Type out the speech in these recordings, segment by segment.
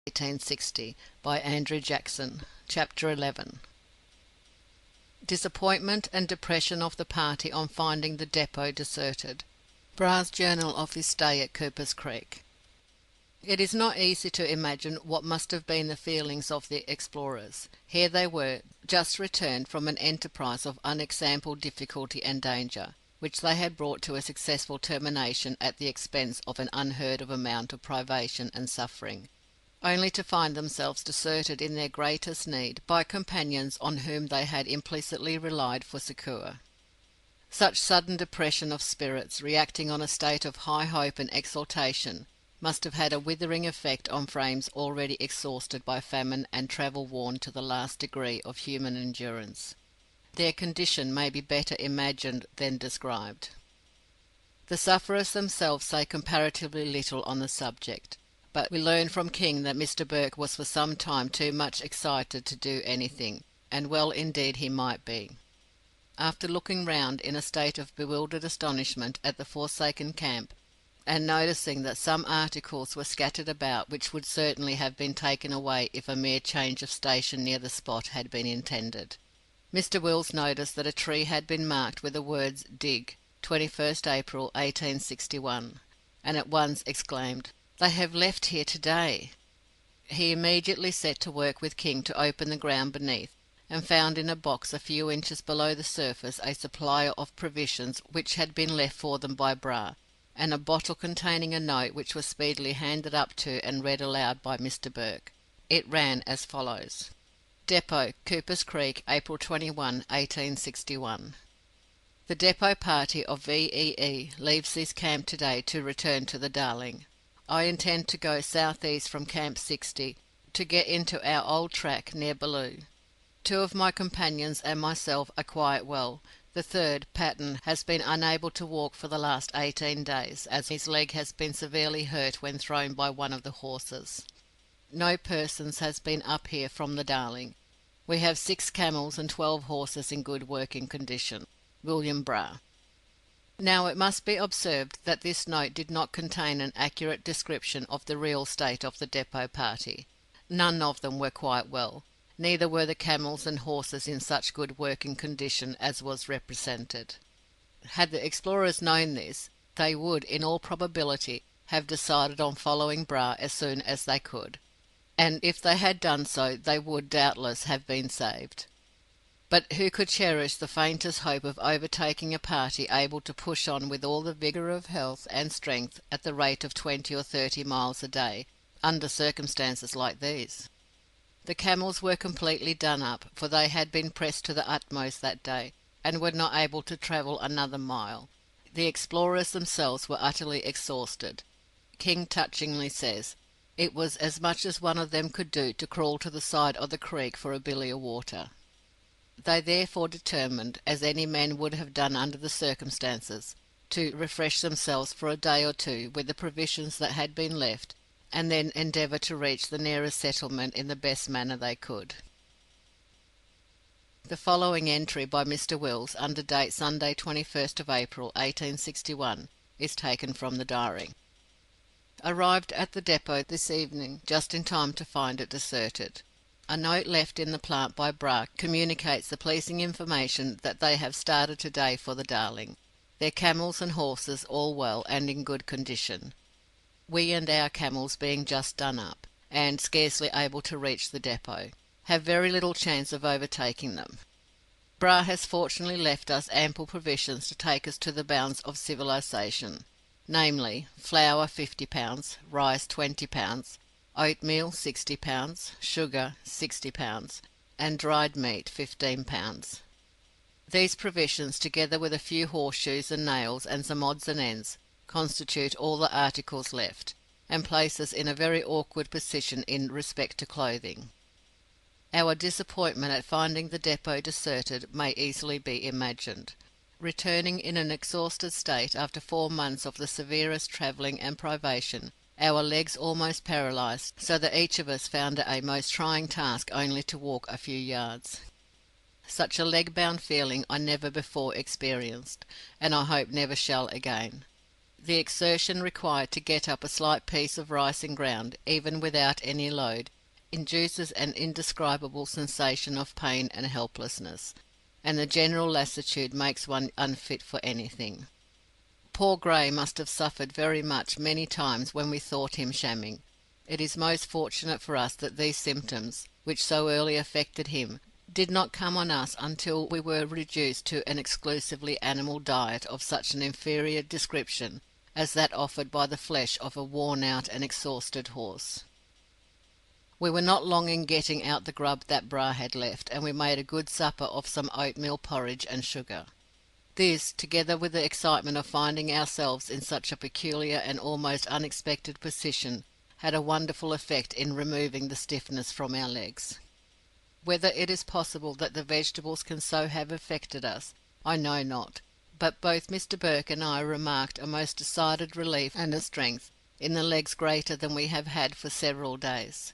1860, by Andrew Jackson. Chapter 11. Disappointment and depression of the party on finding the depot deserted. Bra's journal of his stay at Cooper's Creek. It is not easy to imagine what must have been the feelings of the explorers. Here they were, just returned from an enterprise of unexampled difficulty and danger, which they had brought to a successful termination at the expense of an unheard of amount of privation and suffering, only to find themselves deserted in their greatest need by companions on whom they had implicitly relied for succour. Such sudden depression of spirits, reacting on a state of high hope and exultation, must have had a withering effect on frames already exhausted by famine and travel-worn to the last degree of human endurance. Their condition may be better imagined than described. The sufferers themselves say comparatively little on the subject, but we learn from King that Mr. Burke was for some time too much excited to do anything, and well indeed he might be. After looking round in a state of bewildered astonishment at the forsaken camp, and noticing that some articles were scattered about which would certainly have been taken away if a mere change of station near the spot had been intended, Mr. Wills noticed that a tree had been marked with the words "Dig, 21st April, 1861, and at once exclaimed, "They have left here to-day!" He immediately set to work with King to open the ground beneath, and found in a box a few inches below the surface a supply of provisions which had been left for them by Bra, and a bottle containing a note which was speedily handed up to and read aloud by Mr. Burke. It ran as follows: Depot, Cooper's Creek, April 21, 1861. The depot party of VEE leaves this camp today to return to the Darling. I intend to go southeast from Camp 60 to get into our old track near Bellew. Two of my companions and myself are quite well. The third, Patton, has been unable to walk for the last 18 days, as his leg has been severely hurt when thrown by one of the horses. No persons has been up here from the Darling. We have 6 camels and 12 horses in good working condition. William Bra. Now it must be observed that this note did not contain an accurate description of the real state of the depot party. None of them were quite well. Neither were the camels and horses in such good working condition as was represented. Had the explorers known this, they would, in all probability, have decided on following Bra as soon as they could, and if they had done so they would doubtless have been saved. But who could cherish the faintest hope of overtaking a party able to push on with all the vigour of health and strength at the rate of 20 or 30 miles a day, under circumstances like these? The camels were completely done up, for they had been pressed to the utmost that day, and were not able to travel another mile. The explorers themselves were utterly exhausted. King touchingly says, it was as much as one of them could do to crawl to the side of the creek for a billy of water. They therefore determined, as any men would have done under the circumstances, to refresh themselves for a day or two with the provisions that had been left, and then endeavour to reach the nearest settlement in the best manner they could. The following entry by Mr. Wills, under date Sunday 21st of April, 1861, is taken from the diary. Arrived at the depot this evening just in time to find it deserted. A note left in the plant by Bra communicates the pleasing information that they have started today for the Darling, their camels and horses all well and in good condition. We and our camels being just done up, and scarcely able to reach the depot, have very little chance of overtaking them. Bra has fortunately left us ample provisions to take us to the bounds of civilization, namely, flour 50 pounds, rice 20 pounds, oatmeal 60 pounds, sugar 60 pounds, and dried meat 15 pounds. These provisions, together with a few horseshoes and nails and some odds and ends, constitute all the articles left, and place us in a very awkward position in respect to clothing. Our disappointment at finding the depot deserted may easily be imagined. Returning in an exhausted state after 4 months of the severest travelling and privation, our legs almost paralysed, so that each of us found it a most trying task only to walk a few yards. Such a leg-bound feeling I never before experienced, and I hope never shall again. The exertion required to get up a slight piece of rising ground, even without any load, induces an indescribable sensation of pain and helplessness, and the general lassitude makes one unfit for anything. Poor Gray must have suffered very much many times when we thought him shamming. It is most fortunate for us that these symptoms, which so early affected him, did not come on us until we were reduced to an exclusively animal diet of such an inferior description as that offered by the flesh of a worn-out and exhausted horse. We were not long in getting out the grub that Bra had left, and we made a good supper of some oatmeal porridge and sugar. This, together with the excitement of finding ourselves in such a peculiar and almost unexpected position, had a wonderful effect in removing the stiffness from our legs. Whether it is possible that the vegetables can so have affected us, I know not, but both Mr. Burke and I remarked a most decided relief and a strength in the legs greater than we have had for several days.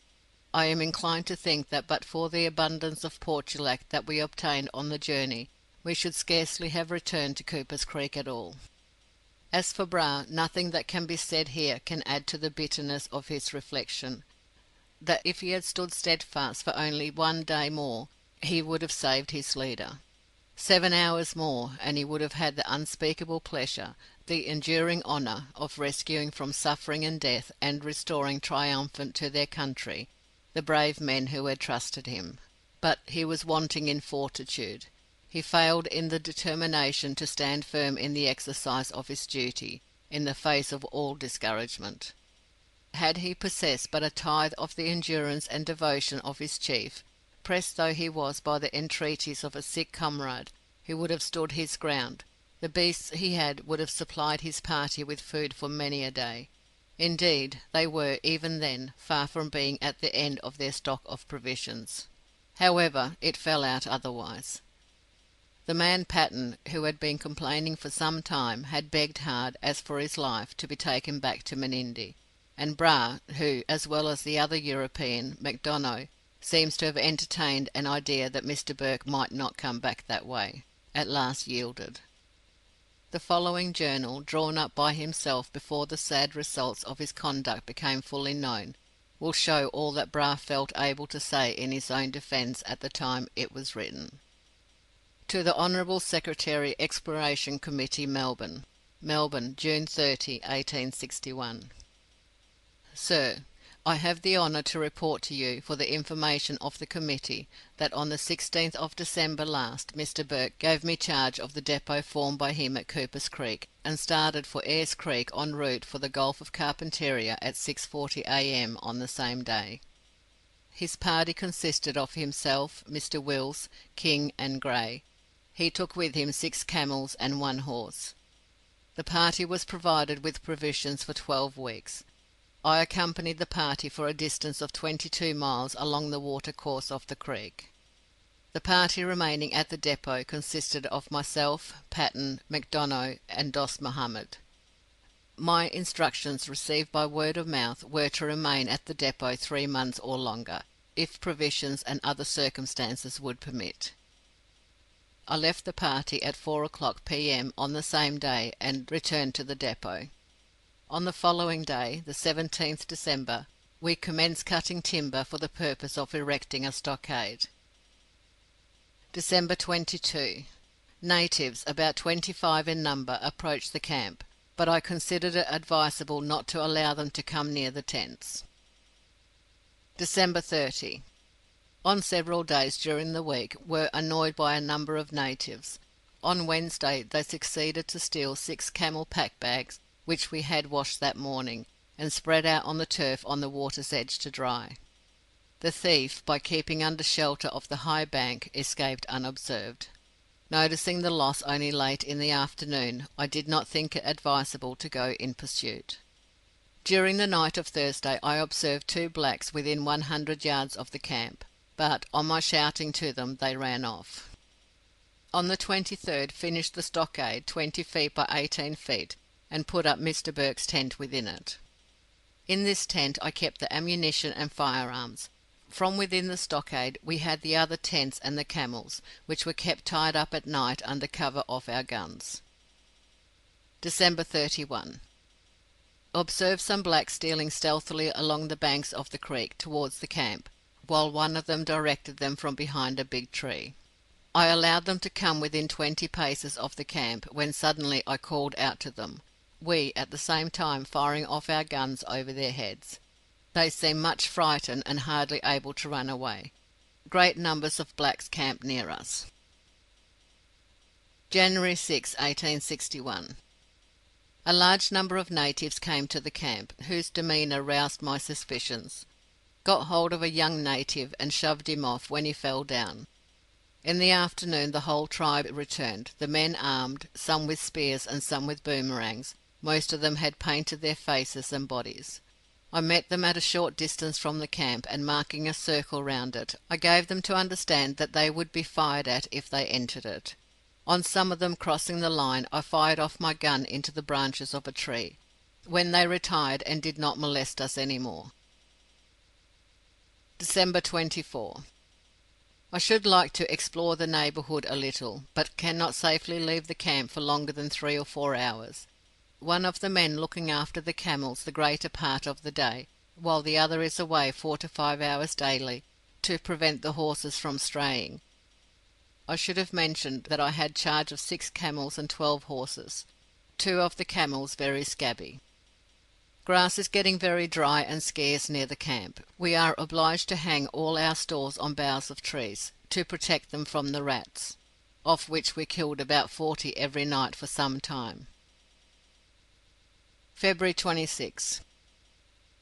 I am inclined to think that but for the abundance of portulac that we obtained on the journey, we should scarcely have returned to Cooper's Creek at all. As for Bra, nothing that can be said here can add to the bitterness of his reflection, that if he had stood steadfast for only 1 day more, he would have saved his leader. 7 hours more, and he would have had the unspeakable pleasure, the enduring honour, of rescuing from suffering and death, and restoring triumphant to their country, the brave men who had trusted him. But he was wanting in fortitude. He failed in the determination to stand firm in the exercise of his duty, in the face of all discouragement. Had he possessed but a tithe of the endurance and devotion of his chief, pressed though he was by the entreaties of a sick comrade, he would have stood his ground. The beasts he had would have supplied his party with food for many a day. Indeed, they were, even then, far from being at the end of their stock of provisions. However, it fell out otherwise. The man Patton, who had been complaining for some time, had begged hard, as for his life, to be taken back to Menindee, and Bra, who, as well as the other European, MacDonough, seems to have entertained an idea that Mr. Burke might not come back that way, at last yielded. The following journal, drawn up by himself before the sad results of his conduct became fully known, will show all that Bra felt able to say in his own defence at the time it was written. To the Honourable Secretary, Exploration Committee, Melbourne. Melbourne, June 30, 1861. Sir, I have the honour to report to you, for the information of the Committee, that on the 16th of December last Mr. Burke gave me charge of the depot formed by him at Cooper's Creek, and started for Ayers Creek en route for the Gulf of Carpentaria at 6:40 a.m. on the same day. His party consisted of himself, Mr. Wills, King, and Gray. He took with him 6 camels and 1 horse. The party was provided with provisions for 12 weeks. I accompanied the party for a distance of 22 miles along the watercourse of the creek. The party remaining at the depot consisted of myself, Patton, MacDonough, and Dost Mohammed. My instructions, received by word of mouth, were to remain at the depot 3 months or longer, if provisions and other circumstances would permit. I left the party at 4 o'clock p.m. on the same day, and returned to the depot. On the following day, the 17th December, we commenced cutting timber for the purpose of erecting a stockade. December 22. Natives, about 25 in number, approached the camp, but I considered it advisable not to allow them to come near the tents. December 30. On several days during the week were annoyed by a number of natives. On Wednesday they succeeded to steal 6 camel pack bags, which we had washed that morning, and spread out on the turf on the water's edge to dry. The thief, by keeping under shelter of the high bank, escaped unobserved. Noticing the loss only late in the afternoon, I did not think it advisable to go in pursuit. During the night of Thursday I observed 2 blacks within 100 yards of the camp, but on my shouting to them they ran off. On the 23rd finished the stockade 20 feet by 18 feet, and put up Mr. Burke's tent within it. In this tent I kept the ammunition and firearms. From within the stockade we had the other tents and the camels, which were kept tied up at night under cover of our guns. December 31. observed some blacks stealing stealthily along the banks of the creek towards the camp, while one of them directed them from behind a big tree. I allowed them to come within 20 paces of the camp, when suddenly I called out to them, we at the same time firing off our guns over their heads. They seemed much frightened and hardly able to run away. Great numbers of blacks camped near us. January 6, 1861. A large number of natives came to the camp, whose demeanour roused my suspicions. Got hold of a young native and shoved him off when he fell down. In the afternoon the whole tribe returned, the men armed, some with spears and some with boomerangs. Most of them had painted their faces and bodies. I met them at a short distance from the camp, and marking a circle round it, I gave them to understand that they would be fired at if they entered it. On some of them crossing the line, I fired off my gun into the branches of a tree, when they retired and did not molest us any more. December 24. I should like to explore the neighbourhood a little, but cannot safely leave the camp for longer than 3 or 4 hours. One of the men looking after the camels the greater part of the day, while the other is away 4 to 5 hours daily, to prevent the horses from straying. I should have mentioned that I had charge of 6 camels and 12 horses, 2 of the camels very scabby. Grass is getting very dry and scarce near the camp. We are obliged to hang all our stores on boughs of trees, to protect them from the rats, of which we killed about 40 every night for some time. February 26.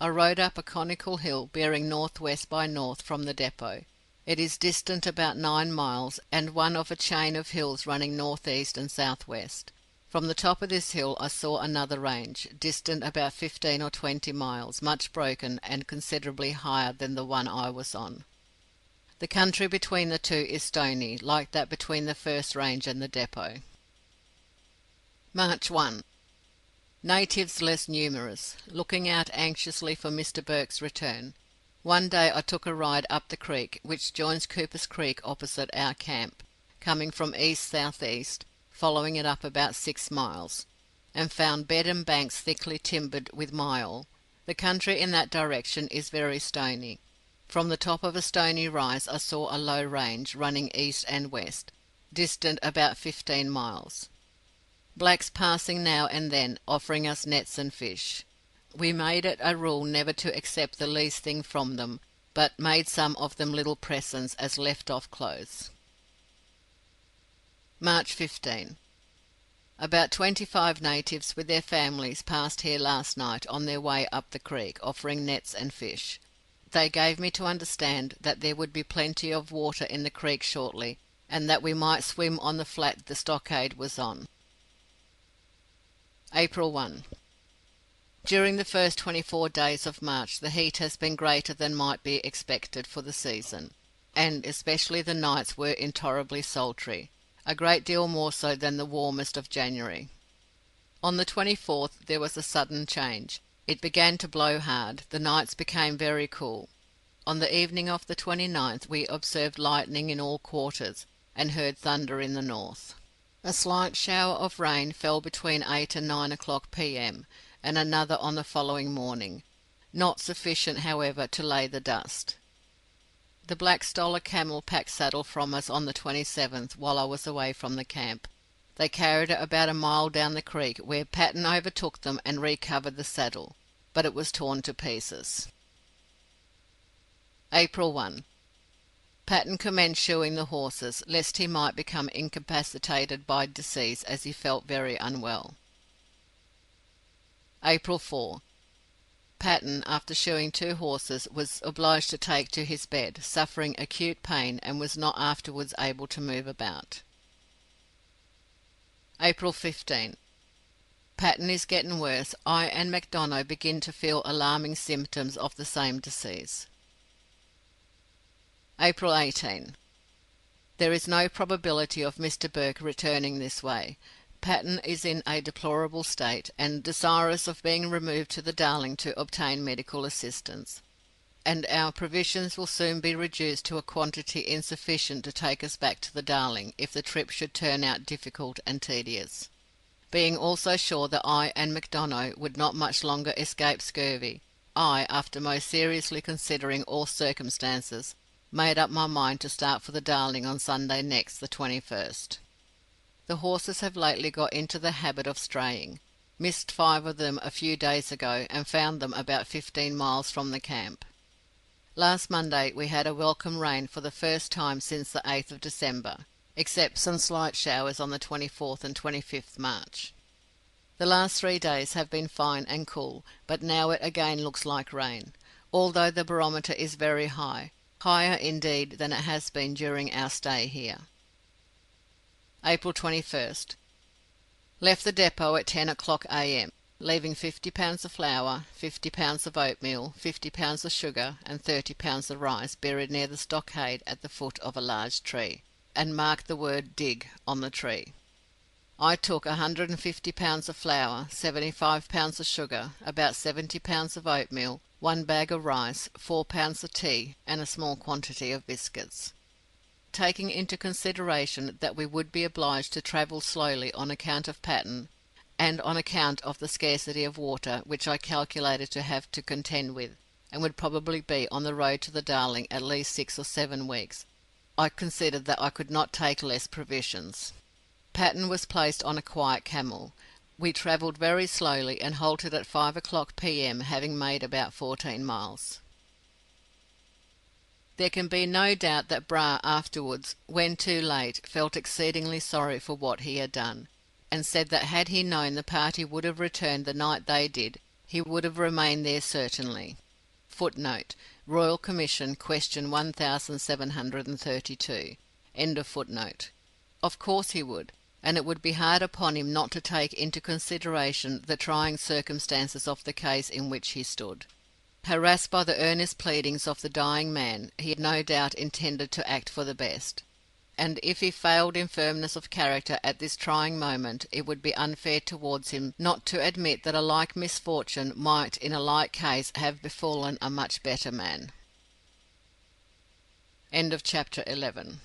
I rode up a conical hill bearing northwest by north from the depot. It is distant about 9 miles, and one of a chain of hills running northeast and southwest. From the top of this hill I saw another range, distant about 15 or 20 miles, much broken, and considerably higher than the one I was on. The country between the two is stony, like that between the first range and the depot. March 1. Natives less numerous, looking out anxiously for Mr. Burke's return. One day I took a ride up the creek, which joins Cooper's Creek opposite our camp, coming from east-southeast, following it up about 6 miles, and found bed and banks thickly timbered with myall. The country in that direction is very stony. From the top of a stony rise I saw a low range, running east and west, distant about 15 miles. Blacks passing now and then, offering us nets and fish. We made it a rule never to accept the least thing from them, but made some of them little presents as left-off clothes. March 15. About 25 natives with their families passed here last night on their way up the creek, offering nets and fish. They gave me to understand that there would be plenty of water in the creek shortly, and that we might swim on the flat the stockade was on. April 1. During the first 24 days of March the heat has been greater than might be expected for the season, and especially the nights were intolerably sultry, a great deal more so than the warmest of January. On the 24th there was a sudden change. It began to blow hard, the nights became very cool. On the evening of the 29th we observed lightning in all quarters, and heard thunder in the north. A slight shower of rain fell between 8 and 9 o'clock p.m., and another on the following morning, not sufficient, however, to lay the dust. The blacks stole a camel pack saddle from us on the 27th while I was away from the camp. They carried it about a mile down the creek, where Patton overtook them and recovered the saddle, but it was torn to pieces. April 1. Patton commenced shoeing the horses, lest he might become incapacitated by disease, as he felt very unwell. April 4. Patton, after shoeing 2 horses, was obliged to take to his bed, suffering acute pain, and was not afterwards able to move about. April 15. Patton is getting worse. I and MacDonough begin to feel alarming symptoms of the same disease. April 18. There is no probability of Mr. Burke returning this way. Patton is in a deplorable state, and desirous of being removed to the Darling to obtain medical assistance, and our provisions will soon be reduced to a quantity insufficient to take us back to the Darling, if the trip should turn out difficult and tedious. Being also sure that I and Macdonough would not much longer escape scurvy, I, after most seriously considering all circumstances, made up my mind to start for the Darling on Sunday next, the 21st. The horses have lately got into the habit of straying. Missed 5 of them a few days ago, and found them about 15 miles from the camp. Last Monday we had a welcome rain for the first time since the 8th of December, except some slight showers on the 24th and 25th March. The last 3 days have been fine and cool, but now it again looks like rain, although the barometer is very high, higher indeed than it has been during our stay here. April 21st. Left the depot at 10 o'clock a.m., leaving 50 pounds of flour, 50 pounds of oatmeal, 50 pounds of sugar, and 30 pounds of rice buried near the stockade at the foot of a large tree, and marked the word "Dig" on the tree. I took 150 pounds of flour, 75 pounds of sugar, about 70 pounds of oatmeal, 1 bag of rice, 4 pounds of tea, and a small quantity of biscuits. Taking into consideration that we would be obliged to travel slowly on account of Patten, and on account of the scarcity of water which I calculated to have to contend with, and would probably be on the road to the Darling at least 6 or 7 weeks, I considered that I could not take less provisions. Patten was placed on a quiet camel. We travelled very slowly, and halted at 5 o'clock p.m., having made about 14 miles. There can be no doubt that Bra afterwards, when too late, felt exceedingly sorry for what he had done, and said that had he known the party would have returned the night they did, he would have remained there certainly. Footnote: Royal Commission, question 1732. End of footnote. Of course he would, and it would be hard upon him not to take into consideration the trying circumstances of the case in which he stood. Harassed by the earnest pleadings of the dying man, he had no doubt intended to act for the best, and if he failed in firmness of character at this trying moment, it would be unfair towards him not to admit that a like misfortune might in a like case have befallen a much better man. End of chapter 11.